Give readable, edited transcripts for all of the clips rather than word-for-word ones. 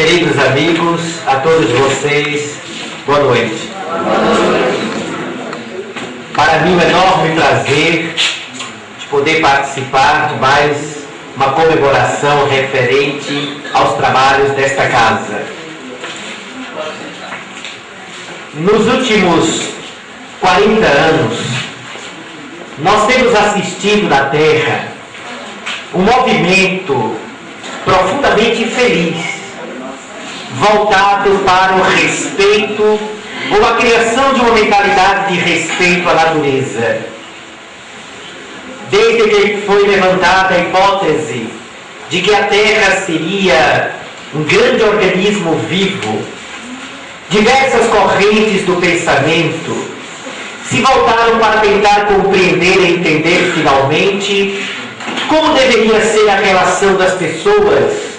Queridos amigos, a todos vocês, boa noite. Para mim é um enorme prazer de poder participar de mais uma comemoração referente aos trabalhos desta casa. Nos últimos 40 anos, nós temos assistido na Terra um movimento profundamente infeliz, voltado para o respeito ou a criação de uma mentalidade de respeito à natureza. Desde que foi levantada a hipótese de que a Terra seria um grande organismo vivo, diversas correntes do pensamento se voltaram para tentar compreender e entender finalmente como deveria ser a relação das pessoas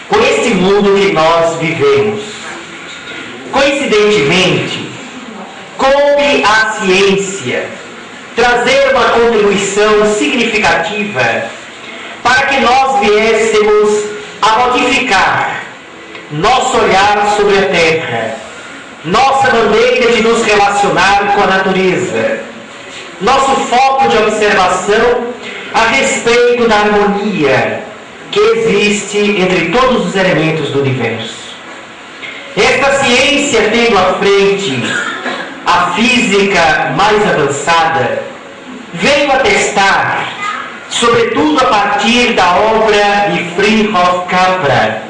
com este mundo que nós vivemos. Coincidentemente, coube à ciência trazer uma contribuição significativa para que nós viéssemos a modificar nosso olhar sobre a Terra, nossa maneira de nos relacionar com a natureza, nosso foco de observação a respeito da harmonia que existe entre todos os elementos do universo. Esta ciência, tendo à frente a física mais avançada, veio atestar, sobretudo a partir da obra de Fritjof Capra,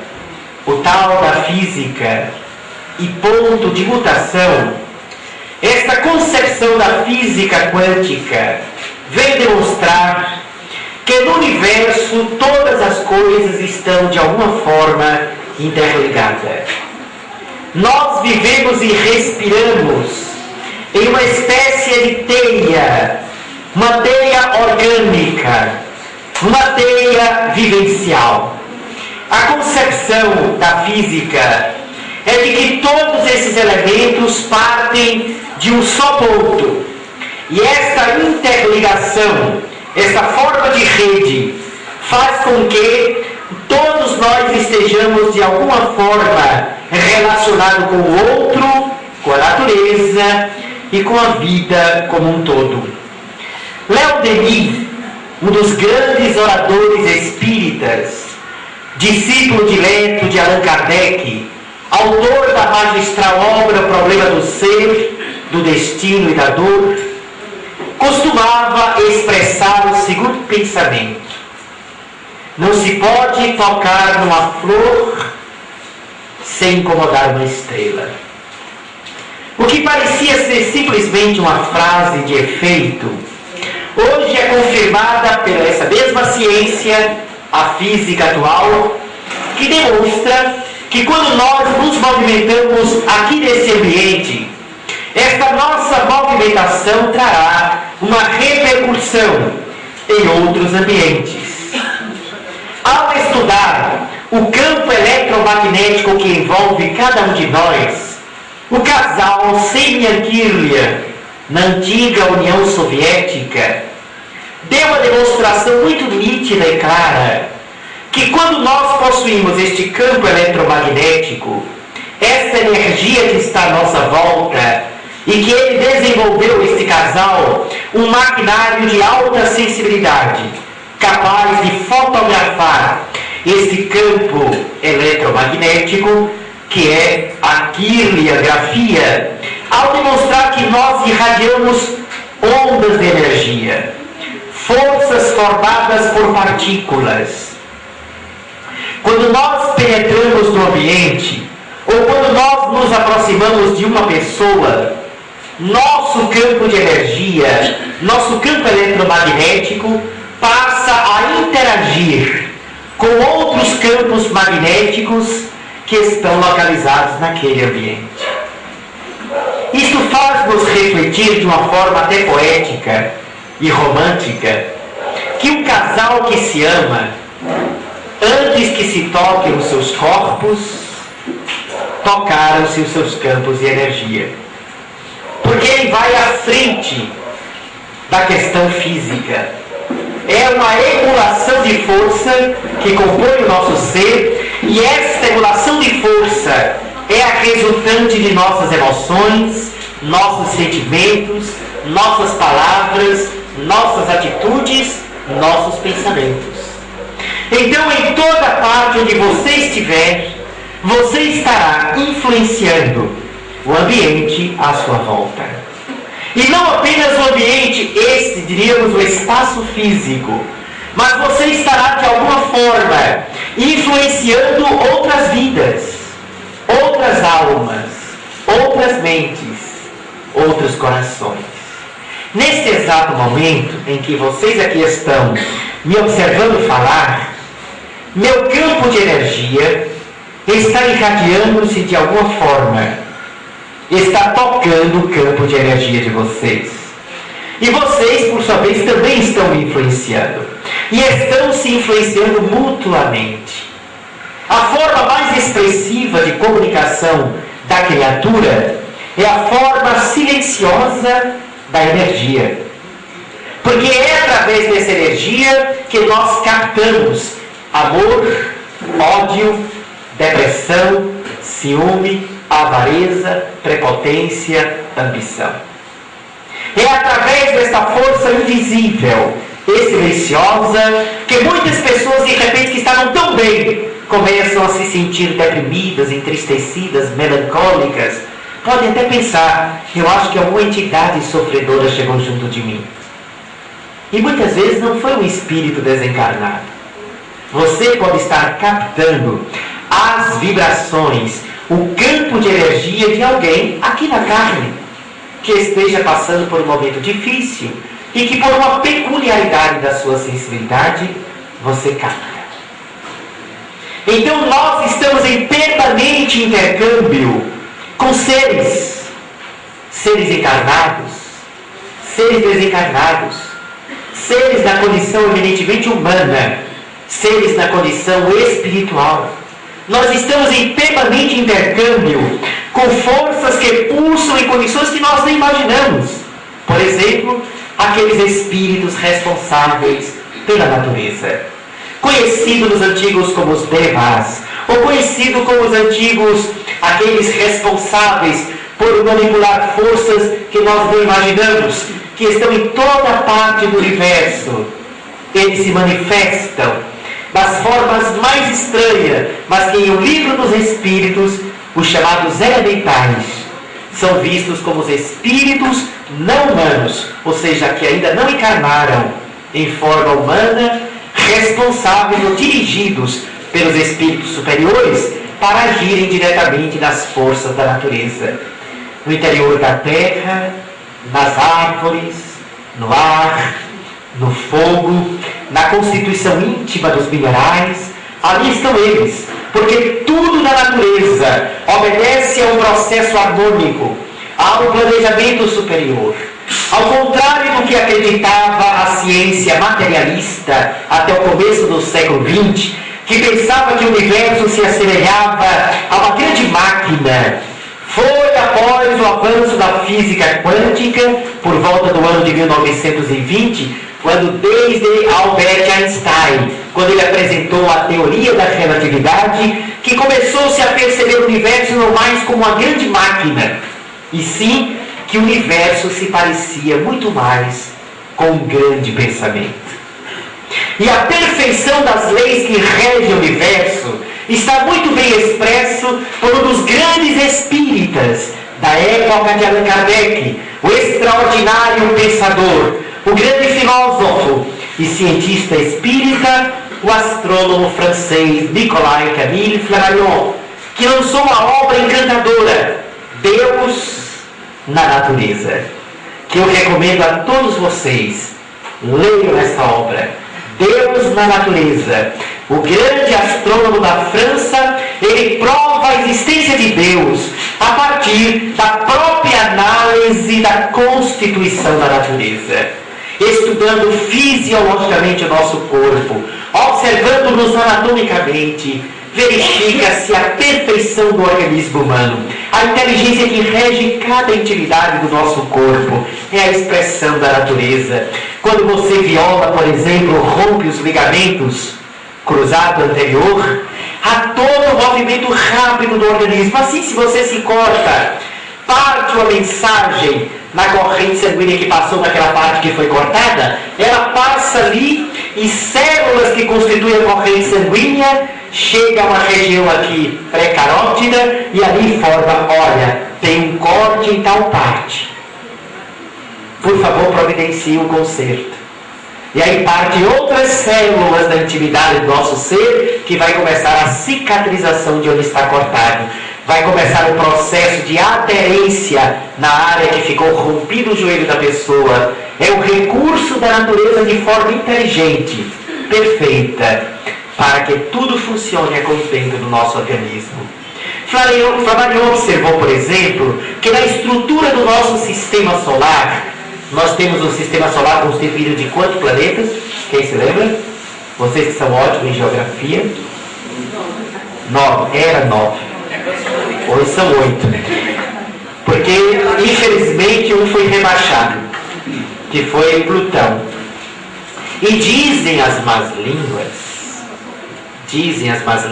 o tal da física e ponto de mutação, esta concepção da física quântica veio demonstrar que no universo todas as coisas estão de alguma forma interligadas. Nós vivemos e respiramos em uma espécie de teia, uma teia orgânica, uma teia vivencial. A concepção da física é de que todos esses elementos partem de um só ponto. E esta interligação, essa forma de rede, faz com que todos nós estejamos de alguma forma relacionados com o outro, com a natureza e com a vida como um todo. Léon Denis, um dos grandes oradores espíritas, discípulo dileto de Allan Kardec, autor da magistral obra O Problema do Ser, do Destino e da Dor, costumava expressar o seguinte pensamento: não se pode tocar numa flor sem incomodar uma estrela. O que parecia ser simplesmente uma frase de efeito, hoje é confirmada pela essa mesma ciência, a física atual, que demonstra que quando nós nos movimentamos aqui nesse ambiente, esta nossa movimentação trará uma repercussão em outros ambientes. Ao estudar o campo eletromagnético que envolve cada um de nós, o casal Semyon Kirlian, na antiga União Soviética, deu uma demonstração muito nítida e clara que quando nós possuímos este campo eletromagnético, esta energia que está à nossa volta, e que ele desenvolveu, este casal, um maquinário de alta sensibilidade, capaz de fotografar este campo eletromagnético, que é a quirliografia, ao demonstrar que nós irradiamos ondas de energia, forças formadas por partículas. Quando nós penetramos no ambiente, ou quando nós nos aproximamos de uma pessoa, nosso campo de energia, nosso campo eletromagnético passa a interagir com outros campos magnéticos que estão localizados naquele ambiente. Isto faz-nos refletir de uma forma até poética e romântica que um casal que se ama, antes que se toquem os seus corpos, tocaram-se os seus campos de energia. Porque ele vai à frente da questão física. É uma emulação de força que compõe o nosso ser, e esta regulação de força é a resultante de nossas emoções, nossos sentimentos, nossas palavras, nossas atitudes, nossos pensamentos. Então, em toda parte onde você estiver, você estará influenciando o ambiente à sua volta. E não apenas o ambiente, diríamos, o espaço físico, mas você estará, de alguma forma, influenciando outras vidas, outras almas, outras mentes, outros corações. Neste exato momento em que vocês aqui estão me observando falar, meu campo de energia está irradiando-se de alguma forma, está tocando o campo de energia de vocês. E vocês, por sua vez, também estão me influenciando. E estão se influenciando mutuamente. A forma mais expressiva de comunicação da criatura é a forma silenciosa da energia. Porque é através dessa energia que nós captamos amor, ódio, depressão, ciúme, avareza, prepotência, ambição. É através desta força invisível e silenciosa que muitas pessoas, de repente, que estavam tão bem, começam a se sentir deprimidas, entristecidas, melancólicas. Podem até pensar, eu acho que alguma entidade sofredora chegou junto de mim. E muitas vezes não foi um espírito desencarnado. Você pode estar captando as vibrações, o campo de energia de alguém aqui na carne, que esteja passando por um momento difícil e que, por uma peculiaridade da sua sensibilidade, você capta. Então nós estamos em permanente intercâmbio com seres encarnados, seres desencarnados, seres na condição eminentemente humana, seres na condição espiritual. Nós estamos em permanente intercâmbio com forças que pulsam em condições que nós nem imaginamos. Por exemplo, aqueles espíritos responsáveis pela natureza, conhecido nos antigos como os devas, ou conhecido como os antigos, aqueles responsáveis por manipular forças que nós nem imaginamos, que estão em toda parte do universo. Eles se manifestam das formas mais estranhas, mas que em O Livro dos Espíritos, os chamados elementais, são vistos como os espíritos não humanos, ou seja, que ainda não encarnaram em forma humana, responsáveis ou dirigidos pelos espíritos superiores para agirem diretamente nas forças da natureza, no interior da terra, nas árvores, no ar, no fogo, na constituição íntima dos minerais. Ali estão eles, porque tudo na natureza obedece a um processo harmônico, a um planejamento superior. Ao contrário do que acreditava a ciência materialista até o começo do século XX, que pensava que o universo se assemelhava a uma grande máquina, foi após o avanço da física quântica, por volta do ano de 1920, quando desde Albert Einstein, quando ele apresentou a teoria da relatividade, que começou-se a perceber o universo não mais como uma grande máquina, e sim que o universo se parecia muito mais com um grande pensamento. E a perfeição das leis que regem o universo está muito bem expresso por um dos grandes espíritas da época de Allan Kardec, o extraordinário pensador, o grande filósofo e cientista espírita, o astrônomo francês Nicolas Camille Flammarion, que lançou uma obra encantadora, Deus na Natureza, que eu recomendo a todos vocês. Leiam esta obra, Deus na Natureza. O grande astrônomo da França, ele prova a existência de Deus a partir da própria análise da constituição da natureza, estudando fisiologicamente o nosso corpo, observando-nos anatomicamente, verifica-se a perfeição do organismo humano. A inteligência que rege cada intimidade do nosso corpo é a expressão da natureza. Quando você viola, por exemplo, rompe os ligamentos, cruzado anterior, há todo o movimento rápido do organismo. Assim, se você se corta, parte uma mensagem na corrente sanguínea que passou naquela parte que foi cortada, ela passa ali e células que constituem a corrente sanguínea chega a uma região aqui pré-carótida e ali forma, olha, tem um corte em tal parte. Por favor, providencie um conserto. E aí parte outras células da intimidade do nosso ser que vai começar a cicatrização de onde está cortado. Vai começar o processo de aderência na área que ficou rompido o joelho da pessoa. É o recurso da natureza de forma inteligente, perfeita, para que tudo funcione a contento do nosso organismo. Flammarion observou, por exemplo, que na estrutura do nosso sistema solar, nós temos um sistema solar constituído de quantos planetas? Quem se lembra? Vocês que são ótimos em geografia. 9. Era 9. Hoje são 8. Porque, infelizmente, um foi rebaixado, que foi Plutão. E dizem as más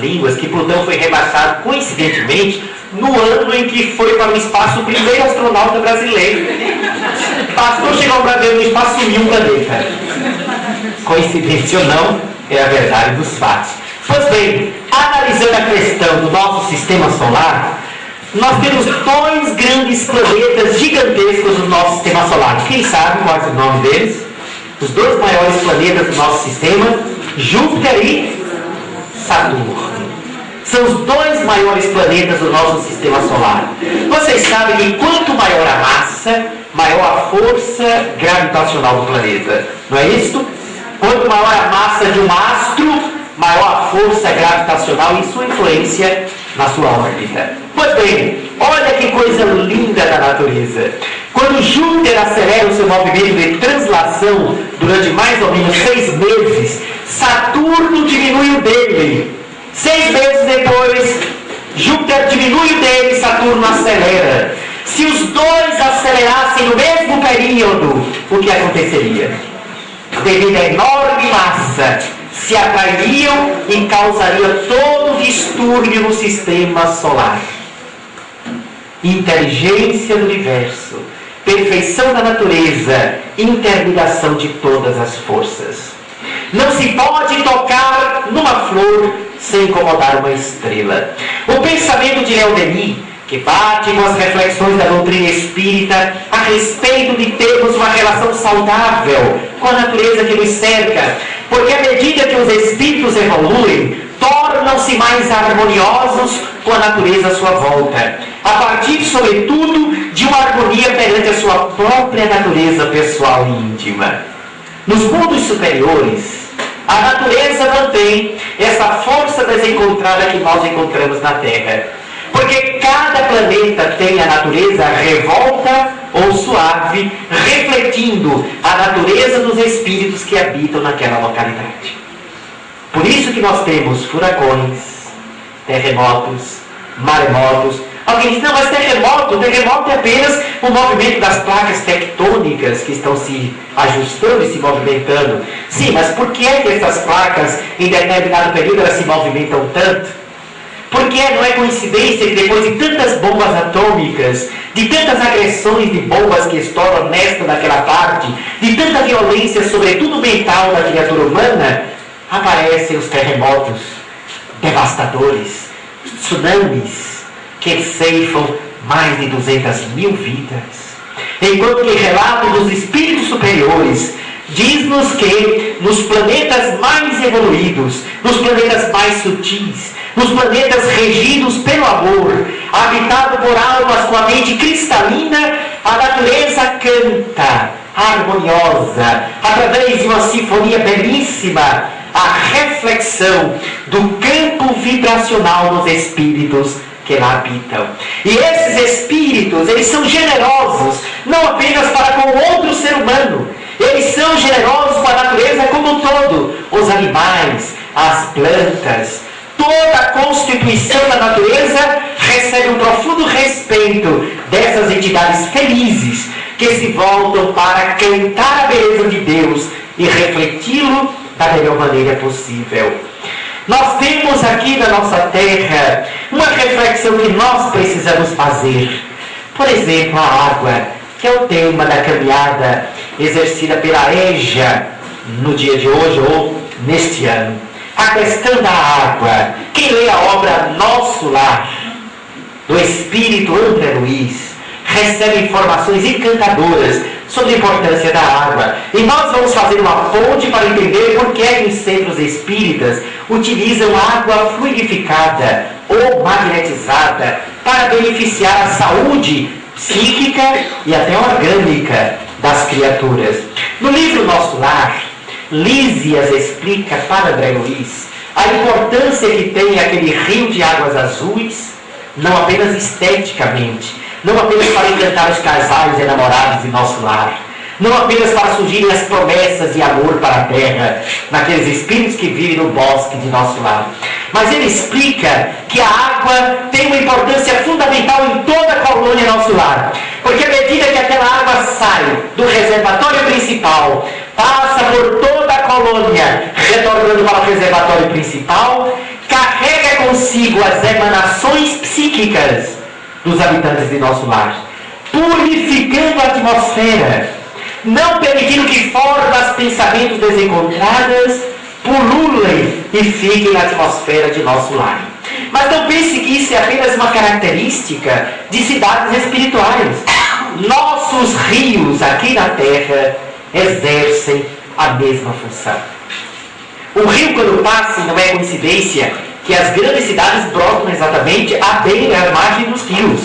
línguas, que Plutão foi rebaixado, coincidentemente, no ano em que foi para o espaço o primeiro astronauta brasileiro. Pastor chegou para ver no espaço e um planeta. Coincidência ou não, é a verdade dos fatos. Pois bem, analisando a questão do nosso sistema solar, nós temos 2 grandes planetas gigantescos no nosso sistema solar. Quem sabe quais são os nomes deles? Os 2 maiores planetas do nosso sistema, Júpiter e Saturno. São os 2 maiores planetas do nosso sistema solar. Vocês sabem que quanto maior a massa, maior a força gravitacional do planeta. Não é isso? Quanto maior a massa de um astro, maior a força gravitacional e sua influência na sua órbita. Pois bem, olha que coisa linda da natureza. Quando Júpiter acelera o seu movimento de translação durante mais ou menos 6 meses, Saturno diminui o dele. 6 meses depois, Júpiter diminui o dele e Saturno acelera. Se os 2 acelerassem no mesmo período, o que aconteceria? Devido à enorme massa, se atrairiam e causariam todo distúrbio no sistema solar. Inteligência do universo, perfeição da natureza, interligação de todas as forças. Não se pode tocar numa flor sem incomodar uma estrela. O pensamento de Léon Denis, que bate com as reflexões da doutrina espírita a respeito de termos uma relação saudável com a natureza que nos cerca, porque à medida que os espíritos evoluem, tornam-se mais harmoniosos com a natureza à sua volta, a partir, sobretudo, de uma harmonia perante a sua própria natureza pessoal e íntima. Nos mundos superiores, a natureza mantém essa força desencontrada que nós encontramos na Terra. Porque cada planeta tem a natureza revolta ou suave, refletindo a natureza dos espíritos que habitam naquela localidade. Por isso que nós temos furacões, terremotos, maremotos. Alguém diz, não, mas terremoto é apenas o movimento das placas tectônicas que estão se ajustando e se movimentando. Sim, mas por que é que essas placas, em determinado período, elas se movimentam tanto? Porque não é coincidência que depois de tantas bombas atômicas, de tantas agressões de bombas que estouram nesta ou naquela parte, de tanta violência, sobretudo mental, da criatura humana, aparecem os terremotos devastadores, tsunamis, que ceifam mais de 200.000 vidas. Enquanto que relatos dos espíritos superiores diz-nos que nos planetas mais evoluídos, nos planetas mais sutis, nos planetas regidos pelo amor, habitado por almas com a mente cristalina, a natureza canta, harmoniosa, através de uma sinfonia belíssima, a reflexão do campo vibracional dos espíritos que lá habitam. E esses espíritos, eles são generosos, não apenas para com o outro ser humano, eles são generosos com a natureza como um todo, os animais, as plantas, toda a constituição da natureza recebe um profundo respeito dessas entidades felizes que se voltam para cantar a beleza de Deus e refleti-lo da melhor maneira possível. Nós temos aqui na nossa terra uma reflexão que nós precisamos fazer. Por exemplo, a água, que é o tema da caminhada exercida pela EJA no dia de hoje ou neste ano. A questão da água. Quem lê a obra Nosso Lar, do Espírito André Luiz, recebe informações encantadoras sobre a importância da água. E nós vamos fazer uma ponte para entender por que os centros espíritas utilizam água fluidificada ou magnetizada para beneficiar a saúde psíquica e até orgânica das criaturas. No livro Nosso Lar, Lísias explica para André Luiz a importância que tem aquele rio de águas azuis, não apenas esteticamente, não apenas para encantar os casais enamorados em nosso lar, não apenas para surgirem as promessas de amor para a terra, naqueles espíritos que vivem no bosque de nosso lar. Mas ele explica que a água tem uma importância fundamental em toda a colônia nosso lar, porque à medida que aquela água sai do reservatório principal, passa por toda a colônia, retornando para o reservatório principal, carrega consigo as emanações psíquicas dos habitantes de nosso lar, purificando a atmosfera, não permitindo que formas, pensamentos desencontrados pululem e fiquem na atmosfera de nosso lar. Mas não pense que isso é apenas uma característica de cidades espirituais. Nossos rios aqui na Terra exercem a mesma função. O rio, quando passa, não é coincidência que as grandes cidades brotam exatamente à beira, à margem dos rios.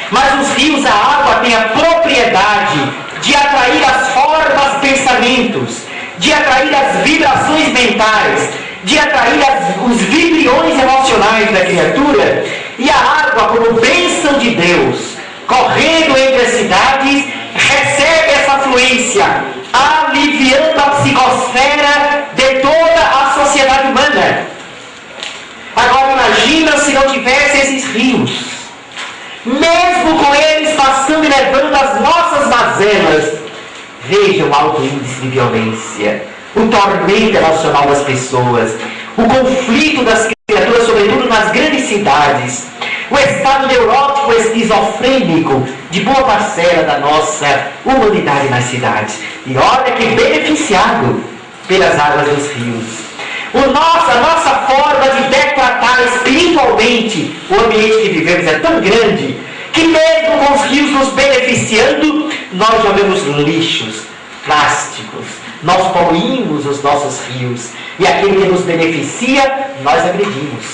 Mas os rios, a água tem a propriedade de atrair as formas, pensamentos, de atrair as vibrações mentais, de atrair os vibriões emocionais da criatura. E a água, como bênção de Deus, correndo entre as cidades, recebe essa fluência, aliviando a psicosfera de toda a sociedade humana. Agora imagina se não tivesse esses rios, mesmo com eles passando e levando as nossas mazelas. Veja o alto índice de violência, o tormento emocional das pessoas, o conflito das criaturas, sobretudo nas grandes cidades, o estado neurótico esquizofrênico de boa parcela da nossa humanidade nas cidades. E olha que beneficiado pelas águas dos rios. A nossa forma de detratar espiritualmente o ambiente que vivemos é tão grande que mesmo com os rios nos beneficiando, nós jogamos lixos plásticos, nós poluímos os nossos rios, e aquele que nos beneficia, nós agredimos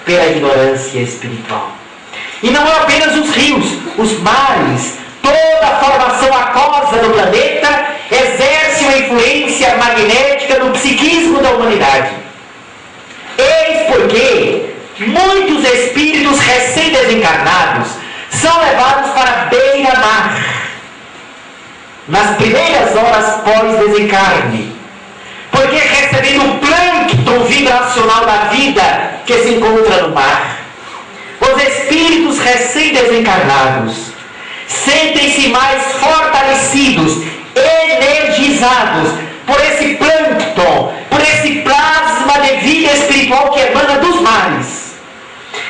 pela ignorância espiritual. E não é apenas os rios, os mares, toda a formação aquosa do planeta exerce uma influência magnética no psiquismo da humanidade. Eis porque muitos espíritos recém-desencarnados são levados para a beira-mar nas primeiras horas pós-desencarne, porque recebendo o plâncton vibracional da vida que se encontra no mar, os espíritos recém-desencarnados sentem-se mais fortalecidos, energizados por esse plâncton, por esse plasma de vida espiritual que emana dos mares,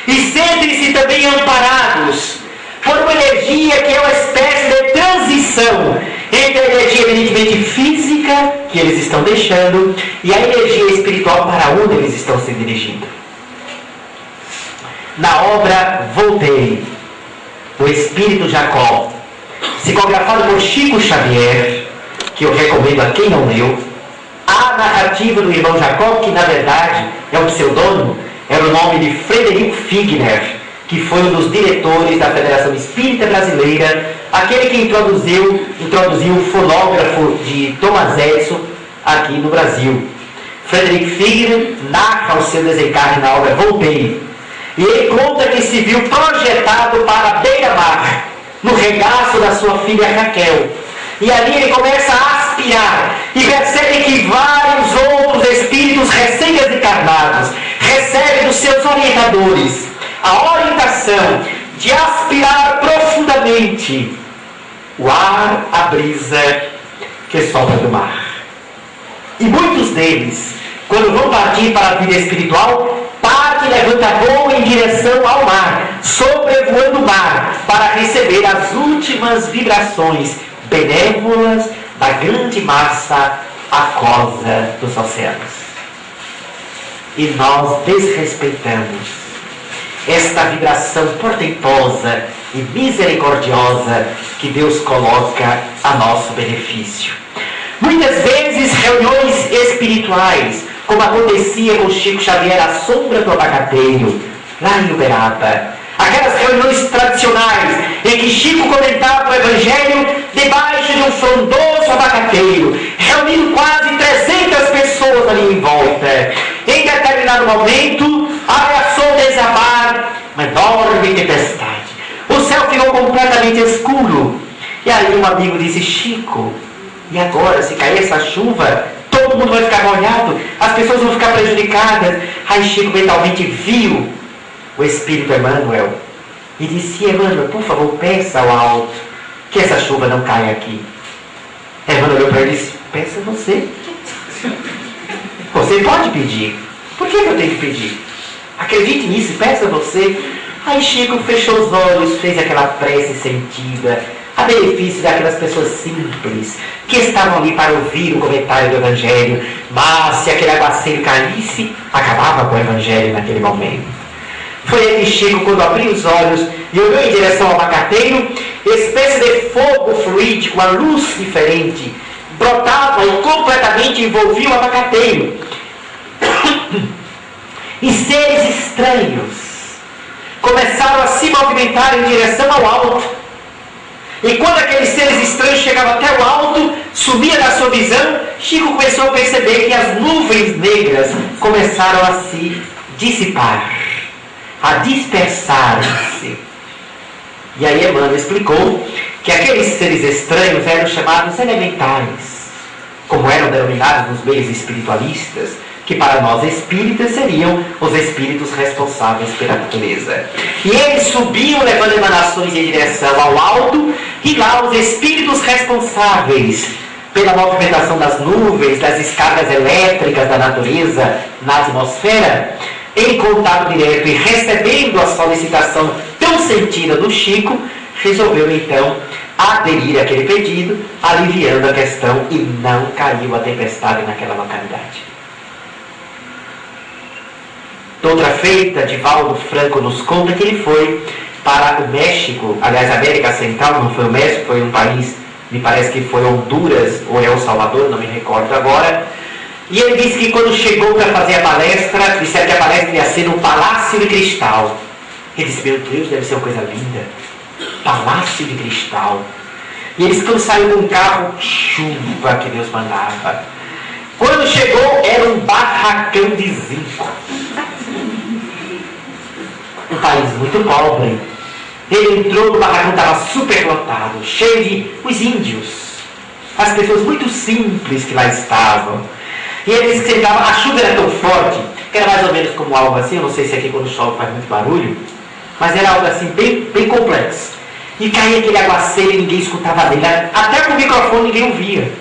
e sentem-se também amparados por uma energia que é uma espécie de transição entre a energia evidentemente física que eles estão deixando e a energia espiritual para onde eles estão se dirigindo. Na obra Voltei, o Espírito Jacó, psicografado por Chico Xavier, que eu recomendo a quem não leu, a narrativa do irmão Jacó, que na verdade é um pseudônimo, era o nome de Frederico Figner, que foi um dos diretores da Federação Espírita Brasileira, aquele que introduziu o fonógrafo de Thomas Edison aqui no Brasil. Frederico Figner narra o seu desencarne na obra Voltei, e ele conta que se viu projetado para a beira-mar, no regaço da sua filha Raquel. E ali ele começa a aspirar e percebe que vários outros espíritos recém-desencarnados recebem dos seus orientadores a orientação de aspirar profundamente o ar, a brisa que solta do mar. E muitos deles, quando vão partir para a vida espiritual, direção ao mar, sobrevoando o mar, para receber as últimas vibrações benévolas da grande massa aquosa dos oceanos. E nós desrespeitamos esta vibração portentosa e misericordiosa que Deus coloca a nosso benefício. Muitas vezes reuniões espirituais, como acontecia com Chico Xavier à sombra do abacateiro, lá em Uberaba. Aquelas reuniões tradicionais em que Chico comentava o Evangelho debaixo de um frondoso abacateiro, reunindo quase 300 pessoas ali em volta. Em determinado momento, ameaçou desabar uma enorme tempestade. O céu ficou completamente escuro. E aí um amigo disse: Chico, e agora, se cair essa chuva, todo mundo vai ficar molhado, as pessoas vão ficar prejudicadas. Aí Chico mentalmente viu o Espírito Emmanuel e disse: Emmanuel, por favor, peça ao alto que essa chuva não caia aqui. Emmanuel olhou para ele e disse: peça você. Você pode pedir. Por que eu tenho que pedir? Acredite nisso, peça você. Aí Chico fechou os olhos, fez aquela prece sentida, a benefício daquelas pessoas simples que estavam ali para ouvir o comentário do Evangelho. Mas se aquele aguaceiro caísse, acabava com o Evangelho naquele momento. Foi aí que Chico, quando abriu os olhos e olhou em direção ao abacateiro, espécie de fogo fluídico, uma luz diferente, brotava e completamente envolvia o abacateiro. E seres estranhos começaram a se movimentar em direção ao alto. E quando aqueles seres estranhos chegavam até o alto, sumia da sua visão, Chico começou a perceber que as nuvens negras começaram a se dissipar, a dispersar-se. E aí Emmanuel explicou que aqueles seres estranhos eram chamados elementares, como eram denominados nos meios espiritualistas, que para nós espíritas seriam os espíritos responsáveis pela natureza. E eles subiam levando emanações em direção ao alto, e lá os espíritos responsáveis pela movimentação das nuvens, das descargas elétricas da natureza na atmosfera, em contato direto e recebendo a solicitação tão sentida do Chico, resolveu então aderir àquele pedido, aliviando a questão, e não caiu a tempestade naquela localidade. Outra feita, Divaldo Franco nos conta que ele foi para o México, aliás, a América Central, não foi o México, foi um país, me parece que foi Honduras ou El Salvador, não me recordo agora. E ele disse que quando chegou para fazer a palestra, disseram que a palestra ia ser no Palácio de Cristal. Ele disse: meu Deus, deve ser uma coisa linda. Palácio de Cristal. E eles, quando saiu com um carro, chuva que Deus mandava. Quando chegou, era um barracão de zinco. Um país muito pobre. Ele entrou no barracão, estava super lotado, cheio de os índios, as pessoas muito simples que lá estavam. E ele disse que a chuva era tão forte, que era mais ou menos como algo assim, eu não sei se aqui quando chove faz muito barulho, mas era algo assim bem complexo. E caía aquele aguaceiro e ninguém escutava dele, até com o microfone ninguém ouvia.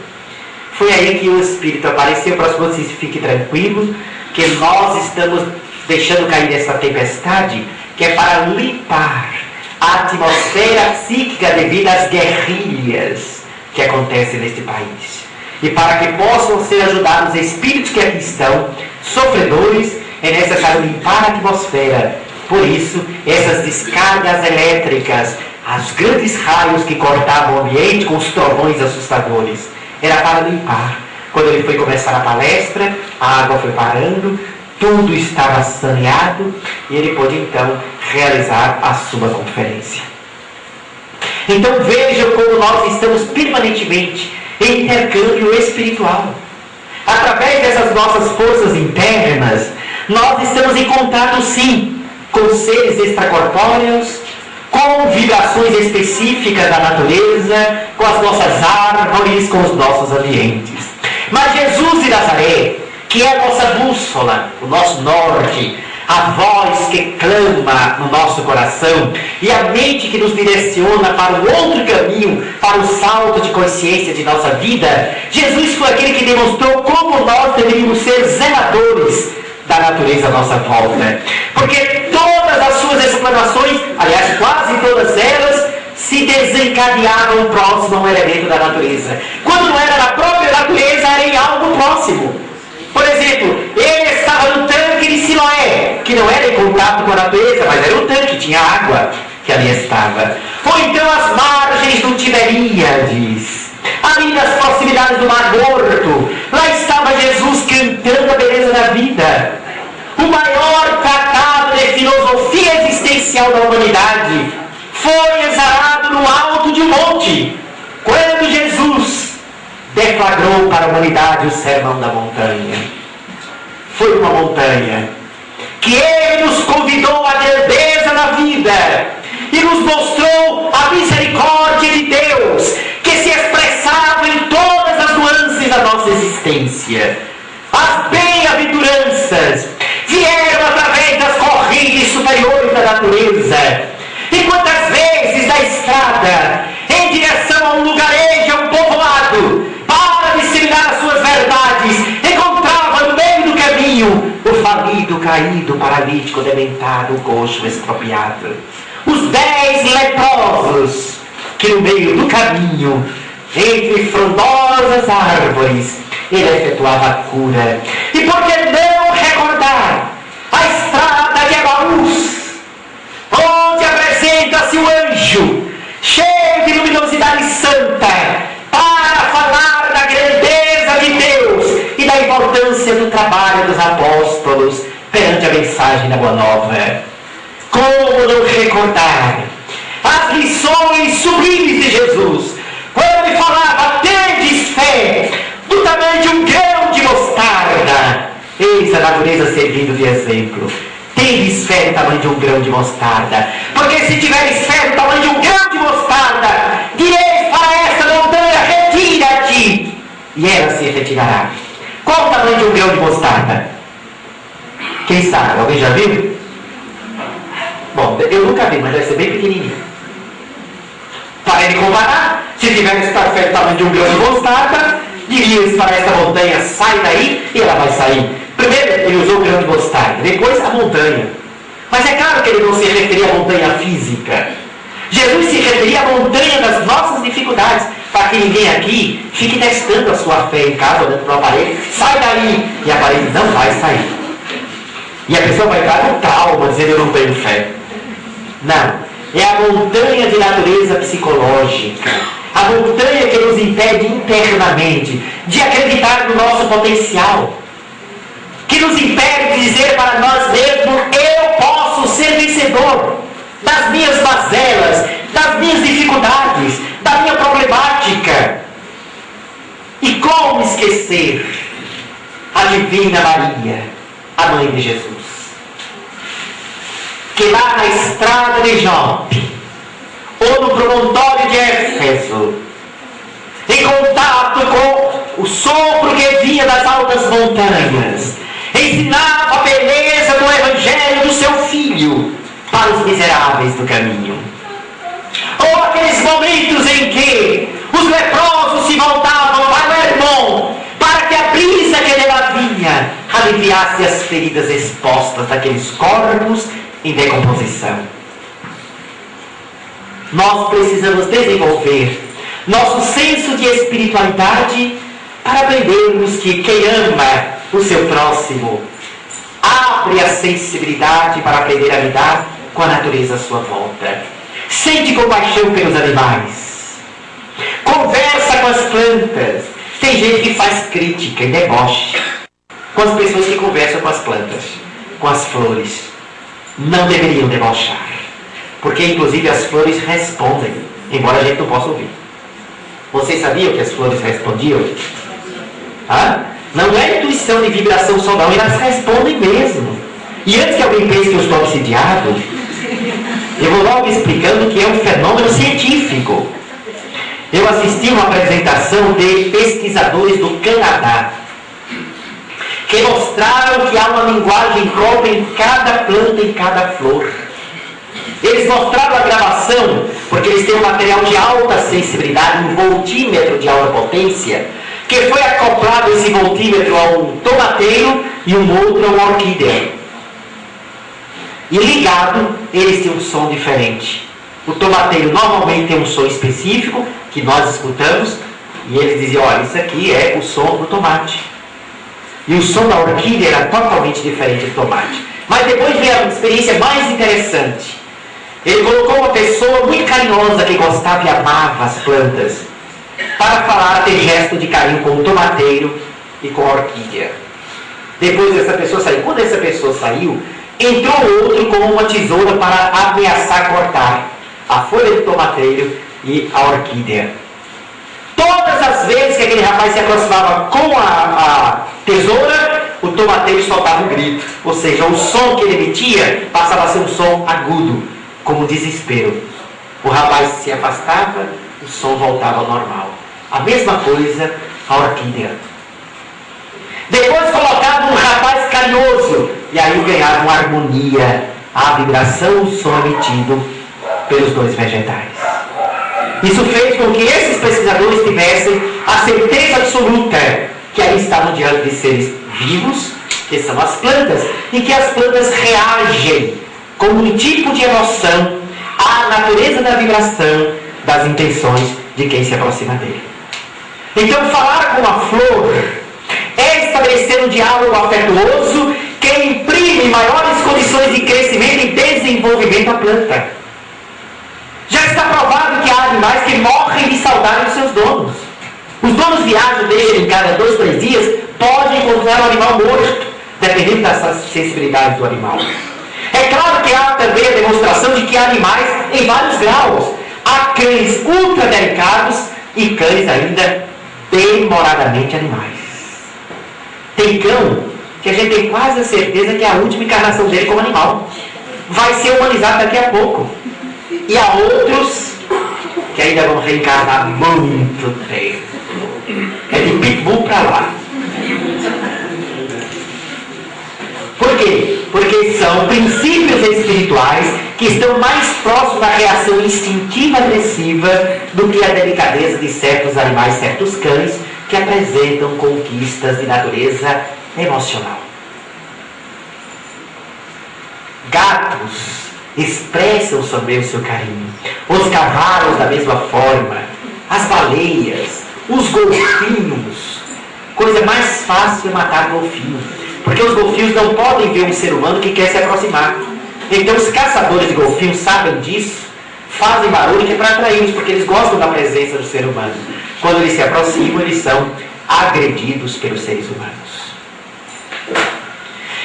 Foi aí que o Espírito apareceu para os disse: fique tranquilo, que nós estamos deixando cair essa tempestade, que é para limpar a atmosfera psíquica devido às guerrilhas que acontecem neste país. E para que possam ser ajudados os espíritos que aqui estão, sofredores, é necessário limpar a atmosfera. Por isso, essas descargas elétricas, os grandes raios que cortavam o ambiente com os trovões assustadores, era para limpar. Quando ele foi começar a palestra, a água foi parando, tudo estava saneado e ele pôde então realizar a sua conferência. Então vejam como nós estamos permanentemente em intercâmbio espiritual. Através dessas nossas forças internas, nós estamos em contato sim com seres extracorpóreos, com vibrações específicas da natureza, com as nossas árvores, com os nossos ambientes. Mas Jesus de Nazaré, que é a nossa bússola, o nosso norte, a voz que clama no nosso coração e a mente que nos direciona para o outro caminho, para o salto de consciência de nossa vida, Jesus foi aquele que demonstrou como nós deveríamos ser zeladores da natureza à nossa volta. Porque todas as suas exclamações, aliás, quase todas elas, se desencadeavam próximo a um elemento da natureza. Quando não era na própria natureza, era em algo próximo. Por exemplo, ele estava no tanque de Siloé, que não era em contato com a natureza, mas era um tanque, tinha água que ali estava. Ou então as margens do Tiberíades, ali nas proximidades do Mar Morto. Lá estava Jesus cantando a beleza da vida. O maior tratado de filosofia existencial da humanidade foi exarado no alto de um monte, quando Jesus deflagrou para a humanidade o sermão da montanha. Foi uma montanha que ele nos convidou à grandeza da vida e nos mostrou a misericórdia de Deus, que se expressava em todas as nuances da nossa existência. As bem-aventuranças vieram através das correntes superiores da natureza. E quantas vezes da estrada, em direção a um lugarejo, a um povoado, para disseminar as suas verdades, encontrava no meio do caminho o falido, caído, paralítico, dementado, o coxo, expropriado. Os 10 leprosos que no meio do caminho, entre frondosas árvores, ele efetuava a cura. E por que não recordar a estrada de Emaús, onde apresenta-se o anjo, cheio de luminosidade santa, para falar da grandeza de Deus e da importância do trabalho dos apóstolos perante a mensagem da Boa Nova. Como não recordar as lições sublimes de Jesus, quando ele falava: tendes fé do tamanho de um grão de mostarda. Eis a natureza servindo de exemplo. Tendes fé do tamanho de um grão de mostarda, porque se tiveres fé do tamanho de um grão de mostarda, direis para esta montanha: retira-te, e ela se retirará. Qual o tamanho de um grão de mostarda? Quem sabe? Alguém já viu? Bom, eu nunca vi, mas deve ser bem pequenininho. Para ele comparar, se tivesse fé do tamanho de um grão de mostarda, dirias para esta montanha: sai daí, e ela vai sair. Primeiro ele usou o grão de mostarda, depois a montanha. Mas é claro que ele não se referia à montanha física. Jesus se referia à montanha das nossas dificuldades, para que ninguém aqui fique testando a sua fé em casa, olhando para o aparelho: sai daí, e a parede não vai sair. E a pessoa vai estar no trauma, dizendo: eu não tenho fé. Não, é a montanha de natureza psicológica, a montanha que nos impede internamente de acreditar no nosso potencial, que nos impede de dizer para nós mesmos: eu posso ser vencedor das minhas mazelas, das minhas dificuldades, da minha problemática. E como esquecer a Divina Maria, a Mãe de Jesus, que lá na estrada de Jope, ou no promontório de Éfeso, em contato com o sopro que vinha das altas montanhas, ensinava a beleza do Evangelho do seu Filho para os miseráveis do caminho. Ou aqueles momentos em que os leprosos se voltavam para o Hermon, para que a brisa que dela vinha aliviasse as feridas expostas daqueles corpos em decomposição. Nós precisamos desenvolver nosso senso de espiritualidade para aprendermos que quem ama o seu próximo abre a sensibilidade para aprender a lidar com a natureza à sua volta. Sente compaixão pelos animais. Conversa com as plantas. Tem gente que faz crítica e deboche com as pessoas que conversam com as plantas, com as flores. Não deveriam debochar, porque inclusive as flores respondem, embora a gente não possa ouvir. Vocês sabiam que as flores respondiam? Não é intuição de vibração só não, elas respondem mesmo. E antes que alguém pense que eu estou obsidiado, eu vou logo explicando que é um fenômeno científico. Eu assisti uma apresentação de pesquisadores do Canadá, que mostraram que há uma linguagem própria em cada planta, em cada flor. Eles mostraram a gravação, porque eles têm um material de alta sensibilidade, um voltímetro de alta potência, que foi acoplado esse voltímetro a um tomateiro e um outro a uma orquídea. E ligado, eles têm um som diferente. O tomateiro normalmente tem um som específico, que nós escutamos, e eles diziam, olha, isso aqui é o som do tomate. E o som da orquídea era totalmente diferente do tomate. Mas depois veio a experiência mais interessante. Ele colocou uma pessoa muito carinhosa que gostava e amava as plantas para falar, ter gesto de carinho com o tomateiro e com a orquídea. Depois essa pessoa saiu. Quando essa pessoa saiu, entrou outro com uma tesoura para ameaçar cortar a folha do tomateiro e a orquídea. Todas as vezes que aquele rapaz se aproximava com a tesoura, o tomateiro soltava um grito. Ou seja, o som que ele emitia passava a ser um som agudo, como desespero. O rapaz se afastava, o som voltava ao normal. A mesma coisa a orquídea. Depois colocava um rapaz carinhoso, e aí ganhava uma harmonia, a vibração, o som emitido pelos dois vegetais. Isso fez com que esses pesquisadores tivessem a certeza absoluta que ali estavam diante de seres vivos, que são as plantas, e que as plantas reagem com um tipo de emoção à natureza da vibração das intenções de quem se aproxima dele. Então, falar com a flor é estabelecer um diálogo afetuoso que imprime maiores condições de crescimento e desenvolvimento à planta. Já está provado que há animais que morrem de saudade dos seus donos. Os donos viajam, deixam em cada 2, 3 dias, podem encontrar um animal morto, dependendo da sensibilidade do animal. É claro que há também a demonstração de que há animais em vários graus. Há cães ultra delicados e cães ainda demoradamente animais. Tem cão que a gente tem quase a certeza que é a última encarnação dele como animal. Vai ser humanizado daqui a pouco. E há outros que ainda vão reencarnar muito tempo. É de pitbull para lá. Por quê? Porque são princípios espirituais que estão mais próximos da reação instintiva agressiva do que a delicadeza de certos animais, certos cães, que apresentam conquistas de natureza emocional. Gatos expressam também o seu carinho. Os cavalos da mesma forma. As baleias, os golfinhos. Coisa mais fácil é matar golfinho. Porque os golfinhos não podem ver um ser humano que quer se aproximar. Então os caçadores de golfinhos sabem disso, fazem barulho que é para atraí-los, porque eles gostam da presença do ser humano. Quando eles se aproximam, eles são agredidos pelos seres humanos.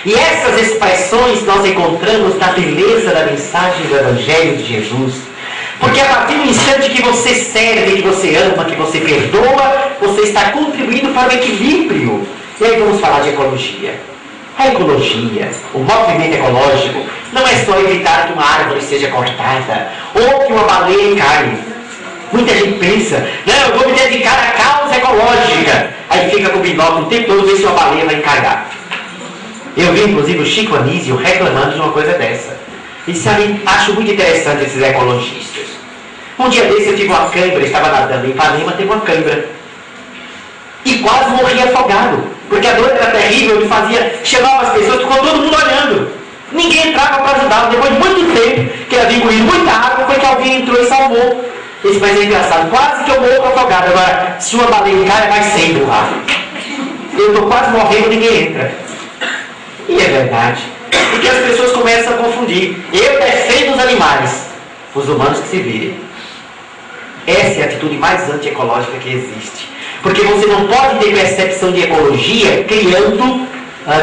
E essas expressões nós encontramos na beleza da mensagem do Evangelho de Jesus. Porque a partir do instante que você serve, que você ama, que você perdoa, você está contribuindo para o equilíbrio. E aí vamos falar de ecologia. A ecologia, o movimento ecológico, não é só evitar que uma árvore seja cortada ou que uma baleia encarne. Muita gente pensa, não, eu vou me dedicar à causa ecológica. Aí fica com o binóculo o tempo todo, ver se uma baleia vai encarnar. Eu vi, inclusive, o Chico Anísio reclamando de uma coisa dessa. E sabe, acho muito interessante esses ecologistas. Um dia desse eu tive uma cãibra, estava nadando em Ipanema, teve uma cãibra. E quase morri afogado. Porque a dor era terrível, ele fazia, chamava as pessoas, ficou todo mundo olhando. Ninguém entrava para ajudá-lo. Depois de muito tempo, que ele havia engolido muita água, foi que alguém entrou e salvou. Esse mas é engraçado, quase que eu morro afogado. Agora, se uma baleia encara, vai ser empurrado. Eu estou quase morrendo, ninguém entra. E é verdade. Porque as pessoas começam a confundir. Eu defendo os animais, os humanos que se virem. Essa é a atitude mais antiecológica que existe. Porque você não pode ter percepção de ecologia criando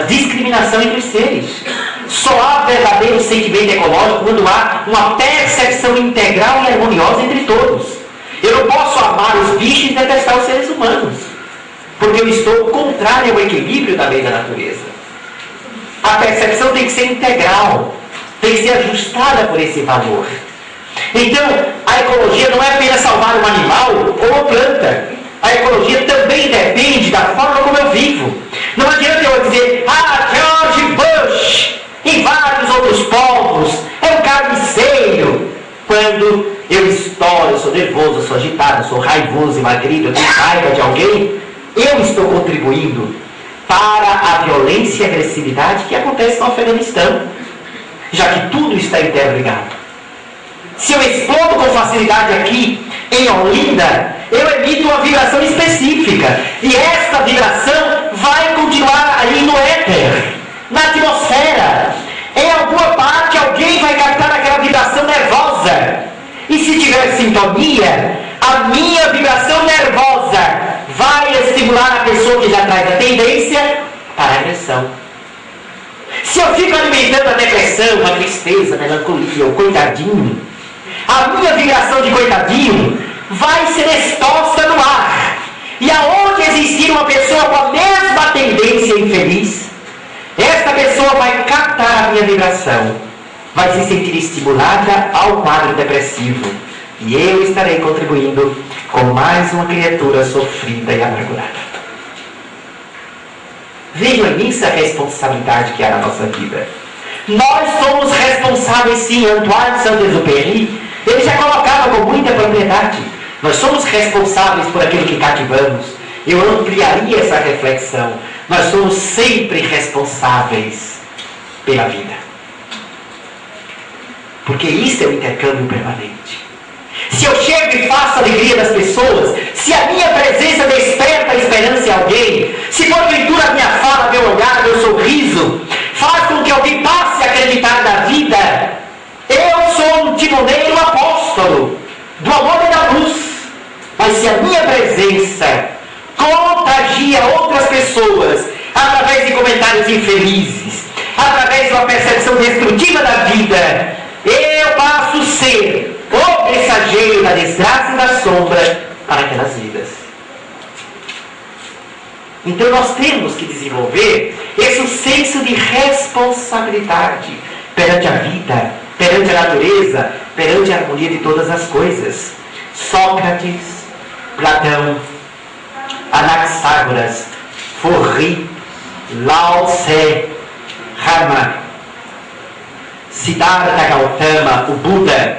discriminação entre os seres. Só há verdadeiro sentimento ecológico quando há uma percepção integral e harmoniosa entre todos. Eu não posso amar os bichos e detestar os seres humanos. Porque eu estou contrário ao equilíbrio da lei da natureza. A percepção tem que ser integral, tem que ser ajustada por esse valor. Então, a ecologia não é apenas salvar um animal ou uma planta. A ecologia também depende da forma como eu vivo. Não adianta eu dizer, George Bush e vários outros povos é um carniceiro. Quando eu estouro, eu sou nervoso, eu sou agitado, eu sou raivoso, emagrido, eu tenho raiva de alguém, eu estou contribuindo para a violência e agressividade que acontece no Afeganistão. já que tudo está interligado. Se eu explodo com facilidade aqui em Olinda, eu emito uma vibração específica. E esta vibração vai continuar ali no éter, na atmosfera. Em alguma parte alguém vai captar aquela vibração nervosa. E se tiver sintonia, a minha vibração nervosa vai estimular a pessoa que já traz a tendência para a agressão. Se eu fico alimentando a depressão, a tristeza, a melancolia, o coitadinho, a minha vibração de coitadinho vai ser exposta no ar. E aonde existir uma pessoa com a mesma tendência infeliz, esta pessoa vai captar a minha vibração, vai se sentir estimulada ao quadro depressivo. E eu estarei contribuindo com mais uma criatura sofrida e amargurada. Vejam a imensa responsabilidade que há na nossa vida. Nós somos responsáveis, sim. Antoine Saint-Exupéry, ele já colocava com muita propriedade. Nós somos responsáveis por aquilo que cativamos. Eu ampliaria essa reflexão. Nós somos sempre responsáveis pela vida. Porque isso é o intercâmbio permanente. Se eu chego e faço a alegria das pessoas, se a minha presença desperta a esperança em alguém, se porventura a minha fala, meu olhar, meu sorriso, faz com que alguém passe a acreditar na vida, eu sou um timoneiro apóstolo do amor e da luz. Mas se a minha presença contagia outras pessoas através de comentários infelizes, através de uma percepção destrutiva da vida, eu passo a ser o mensageiro da desgraça e da sombra para aquelas vidas. Então nós temos que desenvolver esse senso de responsabilidade perante a vida, perante a natureza, perante a harmonia de todas as coisas. Sócrates, Platão, Anaxágoras, Forri, Lao Tse, Rama, Siddhartha Gautama, o Buda,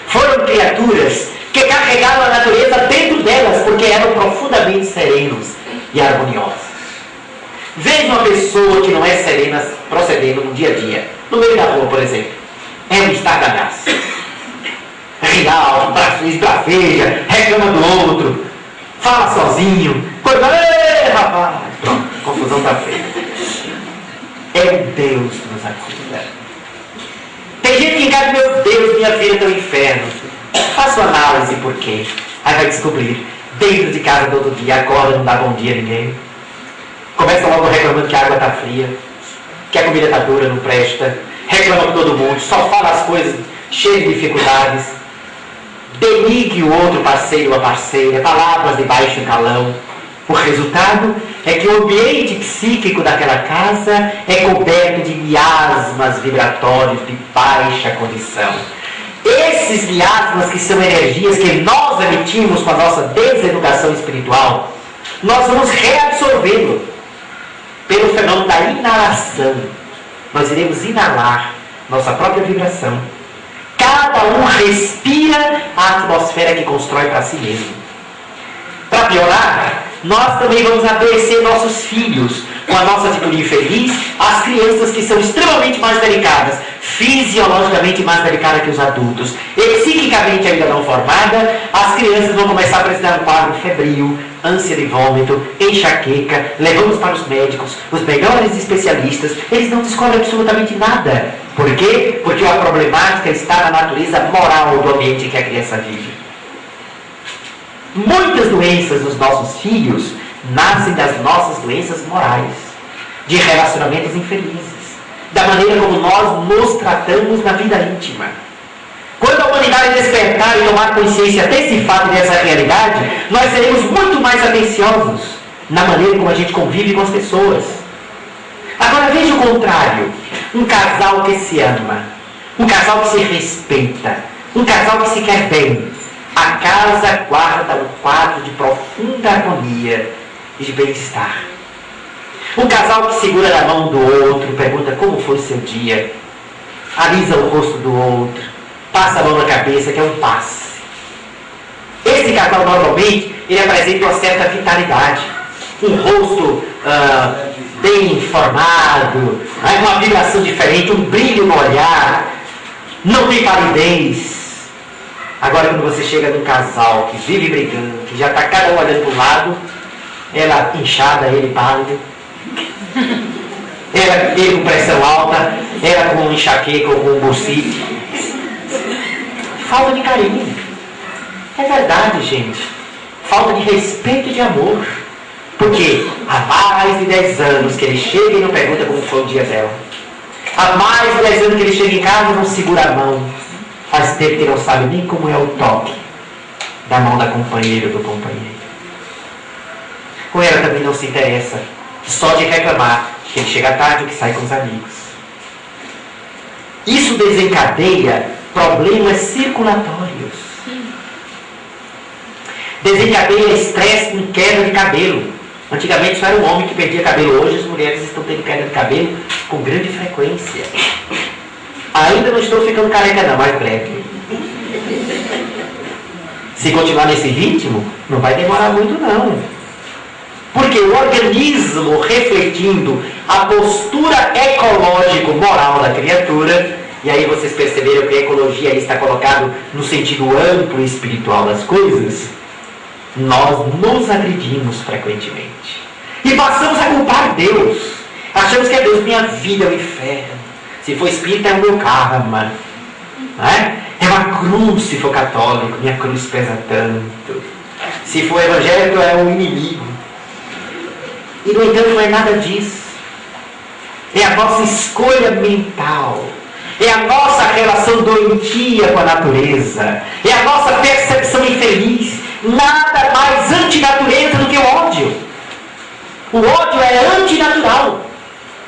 foram criaturas que carregaram a natureza dentro delas porque eram profundamente serenos e harmoniosos. Veja uma pessoa que não é serena procedendo no dia a dia, no meio da rua, por exemplo. É um estardalhaço. Ri alto, esbrafeja, reclama do outro, fala sozinho. Quando, ei, rapaz! Pronto, a confusão está feita. É um Deus que nos acuda. Tem gente que encara, meu Deus, minha vida é um inferno. Faça uma análise por quê. Aí vai descobrir. Dentro de casa todo dia, acorda, não dá bom dia a ninguém. Começa logo reclamando que a água está fria, que a comida está dura, não presta. Reclama com todo mundo, só fala as coisas cheias de dificuldades. Denigre o outro parceiro ou a parceira, palavras de baixo calão. O resultado é que o ambiente psíquico daquela casa é coberto de miasmas vibratórios de baixa condição. Esses miasmas, que são energias que nós emitimos com a nossa deseducação espiritual, nós vamos reabsorvê-lo pelo fenômeno da inalação. Nós iremos inalar nossa própria vibração. Cada um respira a atmosfera que constrói para si mesmo. Para piorar, nós também vamos adoecer nossos filhos com a nossa atitude infeliz, as crianças que são extremamente mais delicadas, fisiologicamente mais delicadas que os adultos, e psiquicamente ainda não formada, as crianças vão começar a apresentar um quadro febril, ânsia de vômito, enxaqueca, levamos para os médicos, os melhores especialistas, eles não descobrem absolutamente nada. Por quê? Porque a problemática está na natureza moral do ambiente em que a criança vive. Muitas doenças dos nossos filhos nascem das nossas doenças morais, de relacionamentos infelizes, da maneira como nós nos tratamos na vida íntima. Quando a humanidade despertar e tomar consciência desse fato e dessa realidade, nós seremos muito mais atenciosos na maneira como a gente convive com as pessoas. Agora veja o contrário. Um casal que se ama, um casal que se respeita, um casal que se quer bem. A casa guarda um quadro de profunda harmonia e de bem-estar. Um casal que segura na mão do outro, pergunta como foi o seu dia, alisa o rosto do outro, passa a mão na cabeça, que é um passe. Esse casal normalmente ele apresenta uma certa vitalidade, um rosto bem formado, uma vibração diferente, um brilho no olhar, não tem palidez. Agora, quando você chega num casal que vive brigando, que já está cada um olhando para o lado, ela inchada, ele pálido, ele com pressão alta, ela com enxaqueca ou com bursite. Falta de carinho. É verdade, gente. Falta de respeito e de amor. Porque há mais de 10 anos que ele chega e não pergunta como foi o dia dela. Há mais de 10 anos que ele chega em casa e não segura a mão. Faz tempo que ele não sabe nem como é o toque da mão da companheira ou do companheiro. Com ela também não se interessa só de reclamar que ele chega tarde ou que sai com os amigos. Isso desencadeia problemas circulatórios. Desencadeia estresse com queda de cabelo. Antigamente só era o homem que perdia cabelo. Hoje as mulheres estão tendo queda de cabelo com grande frequência. Ainda não estou ficando careca não, mas breve. Se continuar nesse ritmo, não vai demorar muito não. Porque o organismo, refletindo a postura ecológico-moral da criatura, e aí vocês perceberam que a ecologia está colocado no sentido amplo e espiritual das coisas, nós nos agredimos frequentemente. E passamos a culpar Deus. Achamos que é Deus, minha vida é o inferno. Se for espírita é o meu karma. É uma cruz se for católico, minha cruz pesa tanto. Se for evangélico é um inimigo. E no entanto não é nada disso. É a nossa escolha mental. É a nossa relação doentia com a natureza. É a nossa percepção infeliz. Nada mais antinatureza do que o ódio. O ódio é antinatural.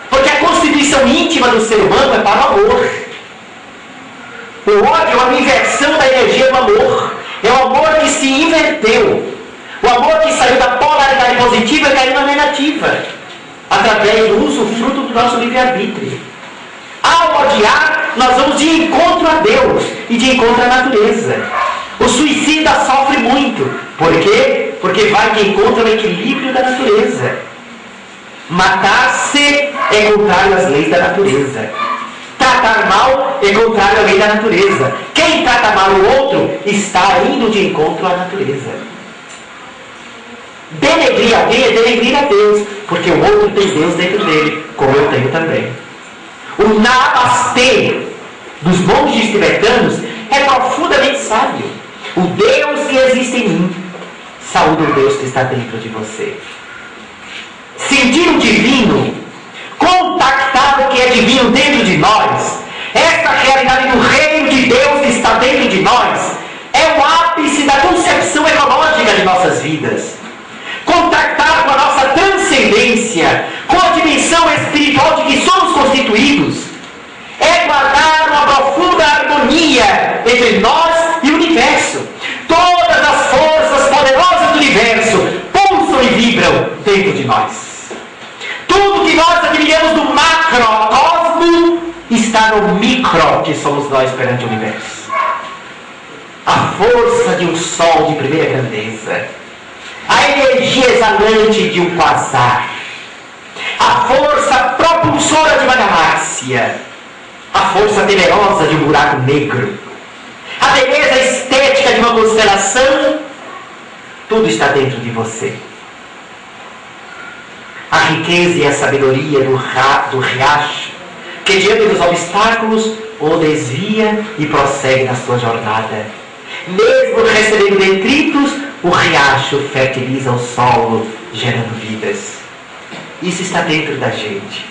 Porque a constituição íntima do ser humano é para o amor. O ódio é uma inversão da energia do amor. É o amor que se inverteu. O amor que saiu da polaridade positiva e caiu na negativa. Através do uso fruto do nosso livre-arbítrio. Ao odiar, nós vamos de encontro a Deus e de encontro à natureza. O suicida sofre muito. Por quê? Porque vai de encontro ao equilíbrio da natureza. Matar-se é contrário às leis da natureza. Tratar mal é contrário à lei da natureza. Quem trata mal o outro está indo de encontro à natureza. Denegrir alguém é denegrir a Deus, porque o outro tem Deus dentro dele, como eu tenho também. O Namastê dos monges tibetanos é profundamente sábio. O Deus que existe em mim saúda o Deus que está dentro de você. Sentir o divino, contactar o que é divino dentro de nós, essa realidade do reino de Deus que está dentro de nós, é o ápice da concepção ecológica de nossas vidas. Contactar com a nossa transcendência, com a dimensão espiritual de que somos constituídos, é guardar uma profunda harmonia entre nós e o universo. Todas as forças poderosas do universo pulsam e vibram dentro de nós. Tudo que nós admiramos do macrocosmo está no micro que somos nós perante o universo. A força de um sol de primeira grandeza, a energia exalante de um quasar, a força propulsora de uma galáxia, a força temerosa de um buraco negro, a beleza estética de uma constelação, tudo está dentro de você. A riqueza e a sabedoria do riacho, que diante dos obstáculos o desvia e prossegue na sua jornada. Mesmo recebendo detritos, o riacho fertiliza o solo, gerando vidas. Isso está dentro da gente.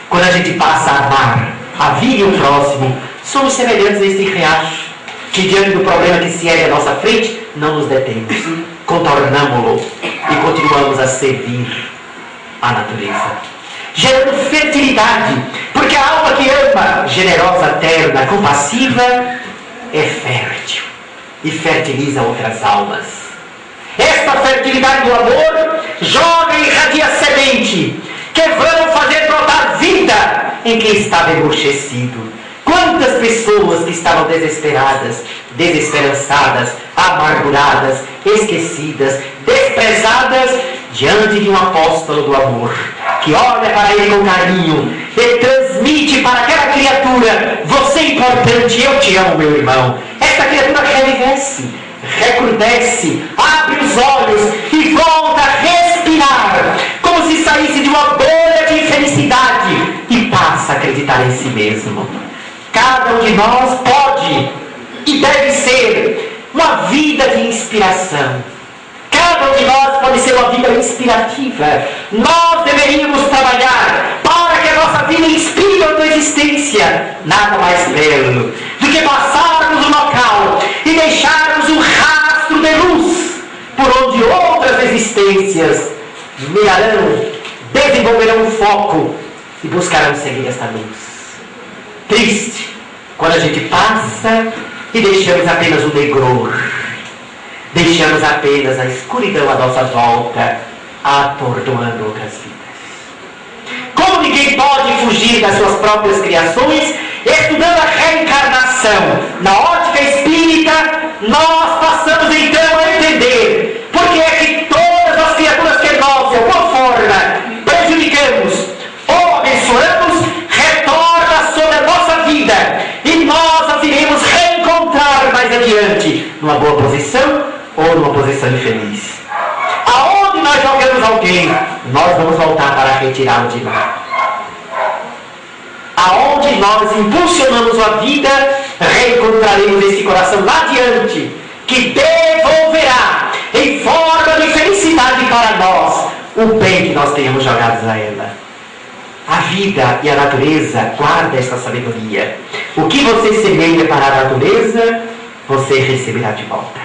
Quando a gente passa a amar a vida e o próximo, somos semelhantes a esse riacho, que diante do problema que se ergue à nossa frente, não nos detemos, contornamo-lo e continuamos a servir a natureza, gerando fertilidade, porque a alma que ama, generosa, terna, compassiva, é fértil e fertiliza outras almas. Esta fertilidade do amor joga e irradia semente, que vão fazer brotar vida em quem estava emurchecido. Quantas pessoas que estavam desesperadas, desesperançadas, amarguradas, esquecidas, desprezadas, diante de um apóstolo do amor, que olha para ele com carinho e transmite para aquela criatura: você é importante, eu te amo, meu irmão. Essa criatura revivece, recrudesce, abre os olhos e volta a respirar, como se saísse de uma bolha de felicidade e passa a acreditar em si mesmo. Cada um de nós pode e deve ser uma vida de inspiração. Cada um de nós pode ser uma vida inspirativa. Nós deveríamos trabalhar para que a nossa vida inspire a tua existência. Nada mais belo do que passarmos o local e deixarmos um rastro de luz por onde outras existências mirarão, desenvolverão um foco e buscarão seguir esta luz. Triste quando a gente passa e deixamos apenas o negror, deixamos apenas a escuridão à nossa volta, atordoando outras vidas. Como ninguém pode fugir das suas próprias criações, estudando a reencarnação na ótica espírita, nós passamos então a entender por que é que todas as criaturas que nós, de alguma forma, prejudicamos ou abençoamos, retorna sobre a nossa vida e nós as iremos reencontrar mais adiante numa boa posição ou numa posição infeliz. Aonde nós jogamos alguém, nós vamos voltar para retirá-lo de lá. Aonde nós impulsionamos a vida, reencontraremos esse coração lá adiante, que devolverá em forma de felicidade para nós o bem que nós tenhamos jogado a ela. A vida e a natureza guarda esta sabedoria. O que você semeia para a natureza, você receberá de volta.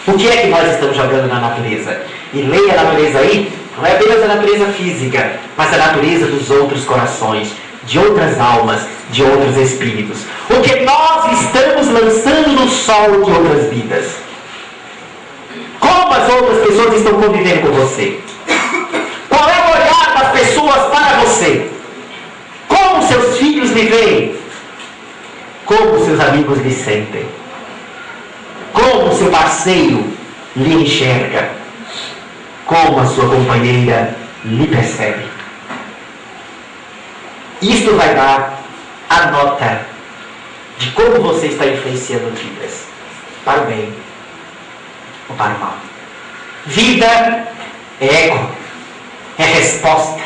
O que é que nós estamos jogando na natureza? E leia a natureza aí, não é apenas a natureza física, mas a natureza dos outros corações, de outras almas, de outros espíritos. O que nós estamos lançando no sol de outras vidas. Como as outras pessoas estão convivendo com você? Qual é o olhar das pessoas para você? Como seus filhos lhe veem? Como seus amigos lhe sentem? Como seu parceiro lhe enxerga? Como a sua companheira lhe percebe? Isto vai dar a nota de como você está influenciando vidas, para o bem ou para o mal. Vida é eco, é resposta.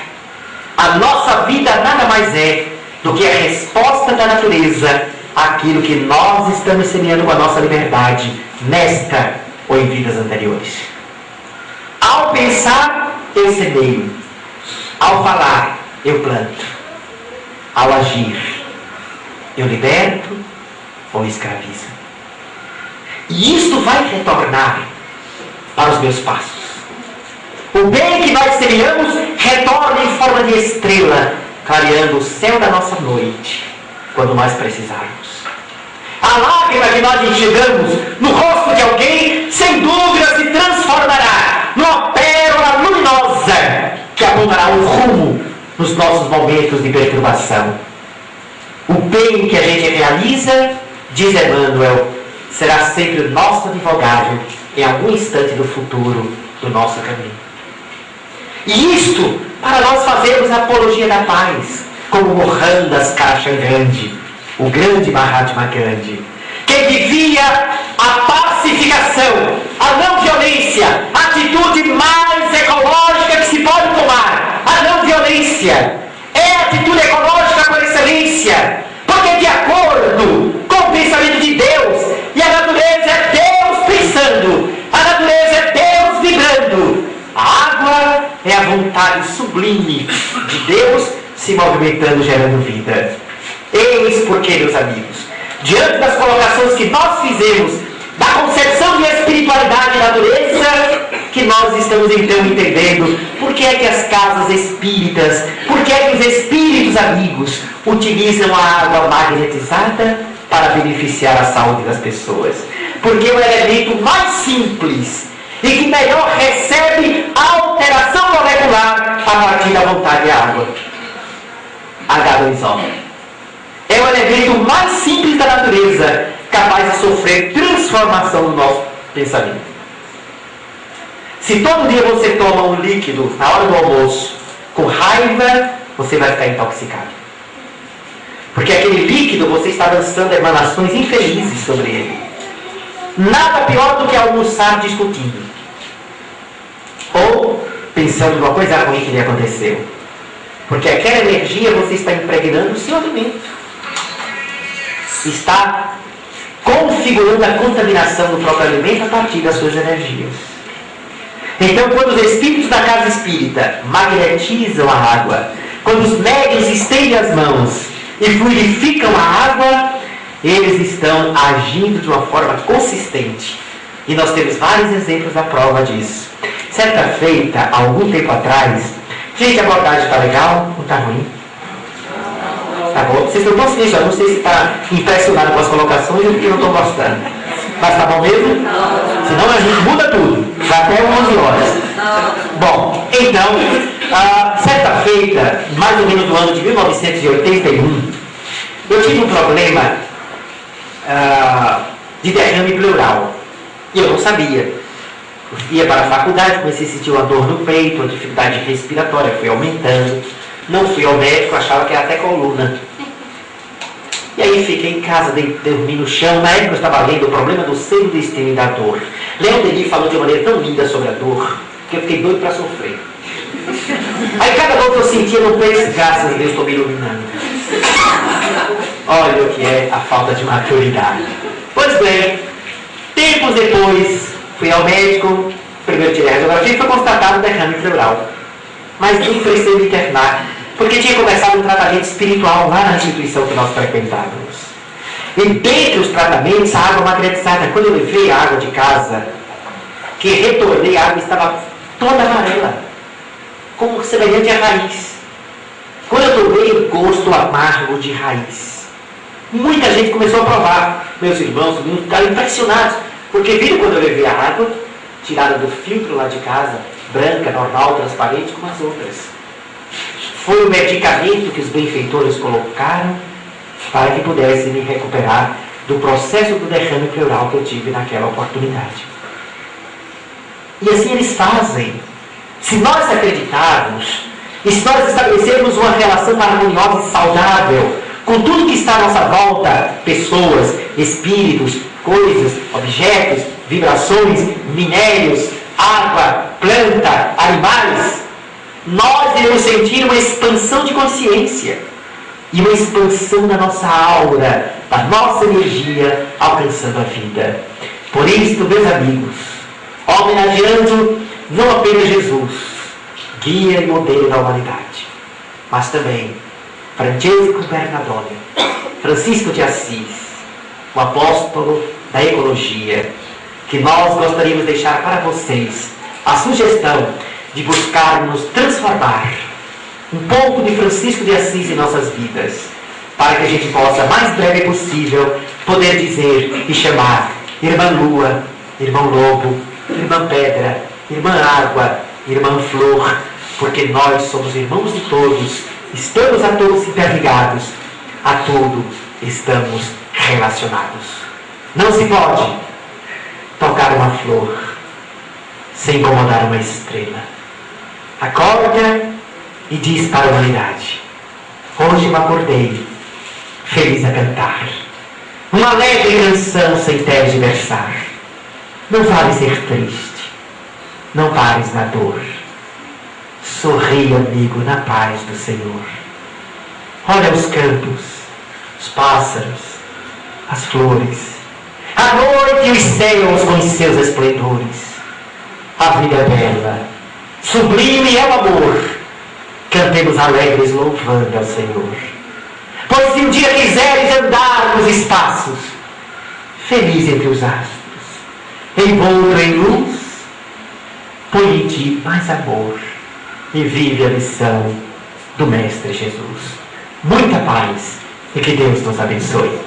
A nossa vida nada mais é do que a resposta da natureza àquilo que nós estamos semeando com a nossa liberdade, nesta ou em vidas anteriores. Ao pensar, eu semeio. Ao falar, eu planto. Ao agir, eu liberto ou escravizo. E isto vai retornar para os meus passos. O bem que nós semeamos retorna em forma de estrela, clareando o céu da nossa noite, quando nós precisarmos. A lágrima que nós enxergamos no rosto de alguém, sem dúvida se transformará numa pérola luminosa, que apontará um rumo nos nossos momentos de perturbação. O bem que a gente realiza, diz Emmanuel, será sempre o nosso advogado em algum instante do futuro do nosso caminho. E isto para nós fazermos a apologia da paz, como Mohandas Karachandji, o grande Mahatma Gandhi, que vivia a pacificação, a não violência, a atitude mais ecológica que se pode tomar. A não violência é a atitude ecológica por excelência, porque de acordo com o pensamento de Deus, e a natureza é Deus pensando, a natureza é Deus vibrando, a água é a vontade sublime de Deus se movimentando, gerando vida. Eis porque, meus amigos, diante das colocações que nós fizemos da concepção de espiritualidade e natureza, que nós estamos então entendendo por que é que as casas espíritas, por que é que os espíritos amigos utilizam a água magnetizada para beneficiar a saúde das pessoas. Porque é o elemento mais simples e que melhor recebe a alteração molecular a partir da vontade da água. H2O. É o elemento mais simples da natureza, capaz de sofrer transformação no nosso pensamento. Se todo dia você toma um líquido na hora do almoço, com raiva, você vai ficar intoxicado. Porque aquele líquido, você está lançando emanações infelizes sobre ele. Nada pior do que almoçar discutindo. Ou pensando numa coisa ruim que lhe aconteceu. Porque aquela energia você está impregnando o seu alimento. Está configurando a contaminação do próprio alimento a partir das suas energias. Então, quando os espíritos da casa espírita magnetizam a água, quando os médiuns estendem as mãos e fluidificam a água, eles estão agindo de uma forma consistente. E nós temos vários exemplos da prova disso. Certa feita, há algum tempo atrás, gente, a abordagem está legal ou está ruim? Tá bom? Vocês não estão se deixando, não sei se está impressionado com as colocações ou porque eu não estou gostando. Mas tá bom mesmo? Senão a gente muda tudo. Vai até 11 horas. Bom, então, certa feita, mais ou menos no ano de 1981, eu tive um problema de derrame pleural. E eu não sabia. Eu ia para a faculdade, comecei a sentir uma dor no peito, uma dificuldade respiratória, fui aumentando. Não fui ao médico, achava que era até coluna. E aí fiquei em casa, dormi no chão. Na época eu estava lendo O Problema do Seio, do Destino e da Dor. Leon Denis falou de uma maneira tão linda sobre a dor, que eu fiquei doido para sofrer. Aí cada dor que eu sentia no peito, graças a Deus, estou me iluminando. Olha o que é a falta de maturidade. Pois bem, tempos depois, fui ao médico, primeiro tirei a radiografia e foi constatado um derrame pleural. Mas nem precisei me internar, porque tinha começado um tratamento espiritual lá na instituição que nós frequentávamos. E dentre os tratamentos, a água magnetizada. Quando eu levei a água de casa, que retornei, a água estava toda amarela, como semelhante à raiz. Quando eu tomei o gosto amargo de raiz, muita gente começou a provar. Meus irmãos ficaram impressionados, porque viram quando eu levei a água, tirada do filtro lá de casa, branca, normal, transparente, como as outras. Foi o medicamento que os benfeitores colocaram para que pudesse me recuperar do processo do derrame pleural que eu tive naquela oportunidade. E assim eles fazem. Se nós acreditarmos, e se nós estabelecermos uma relação harmoniosa e saudável com tudo que está à nossa volta, pessoas, espíritos, coisas, objetos, vibrações, minérios, água, planta, animais, nós iremos sentir uma expansão de consciência e uma expansão da nossa aura, da nossa energia, alcançando a vida. Por isso, meus amigos, homenageando não apenas Jesus, guia e modelo da humanidade, mas também Francesco Bernardone, Francisco de Assis, o apóstolo da ecologia, que nós gostaríamos de deixar para vocês a sugestão de buscarmos transformar um pouco de Francisco de Assis em nossas vidas, para que a gente possa, mais breve possível, poder dizer e chamar Irmã Lua, Irmão Lobo, Irmã Pedra, Irmã Água, Irmã Flor, porque nós somos irmãos de todos, estamos a todos interligados, a tudo estamos relacionados. Não se pode tocar uma flor sem incomodar uma estrela. Acorda e diz para a humanidade: hoje eu acordei, feliz a cantar, uma leve canção sem tergiversar. Não vale ser triste, não pares na dor. Sorri, amigo, na paz do Senhor. Olha os campos, os pássaros, as flores, a noite e os céus com os seus esplendores. A vida é bela, sublime é o amor. Cantemos alegres louvando ao Senhor. Pois se um dia quiseres andar nos espaços, feliz entre os astros, envolto em luz, põe em ti mais amor e vive a lição do Mestre Jesus. Muita paz e que Deus nos abençoe.